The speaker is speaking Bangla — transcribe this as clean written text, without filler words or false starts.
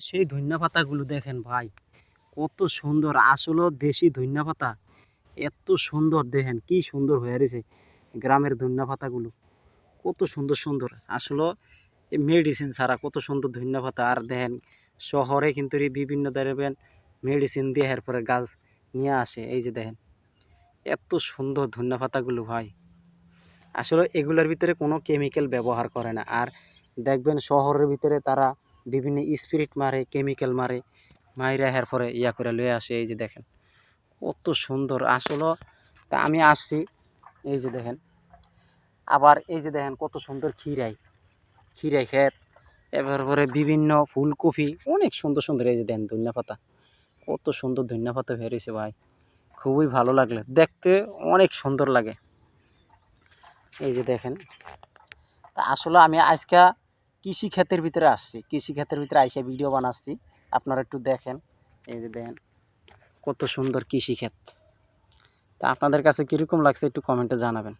সেই ধনিয়া পাতাগুলো দেখেন ভাই, কত সুন্দর। আসলে দেশি ধনিয়া পাতা এত সুন্দর, দেখেন কি সুন্দর হয়ে রয়েছে গ্রামের ধনিয়া পাতাগুলো, কত সুন্দর সুন্দর। আসলে মেডিসিন ছাড়া কত সুন্দর ধনিয়া পাতা। আর দেখেন শহরে কিন্তু এই বিভিন্ন ধরনের মেডিসিন দিয়ে এরপরে গাছ নিয়ে আসে। এই যে দেখেন এত সুন্দর ধনিয়া পাতাগুলো ভাই, আসলে এগুলোর ভিতরে কোনো কেমিক্যাল ব্যবহার করে না। আর দেখবেন শহরের ভিতরে তারা বিভিন্ন স্পিরিট মারে, কেমিক্যাল মারে, মাইরা এরপরে ইয়া করে লয়ে আসে। এই যে দেখেন কত সুন্দর আসলে। তা আমি আসছি, এই যে দেখেন, আবার এই যে দেখেন কত সুন্দর খিরাই, খিরাই ক্ষেত, এরপরে বিভিন্ন ফুলকপি, অনেক সুন্দর সুন্দর। এই যে দেখেন ধনিয়া পাতা, কত সুন্দর ধনিয়া পাতা বেরিয়েছে ভাই, খুবই ভালো লাগলে দেখতে, অনেক সুন্দর লাগে। এই যে দেখেন, তা আসলে আমি আজকে কৃষি ক্ষেতের ভিতরে আসছি, কৃষি ক্ষেতের ভিতরে আইসা ভিডিও বানাচ্ছি, আপনারা একটু দেখেন। এই যে দেখেন কত সুন্দর কৃষি ক্ষেত। তা আপনাদের কাছে কীরকম লাগছে একটু কমেন্টে জানাবেন।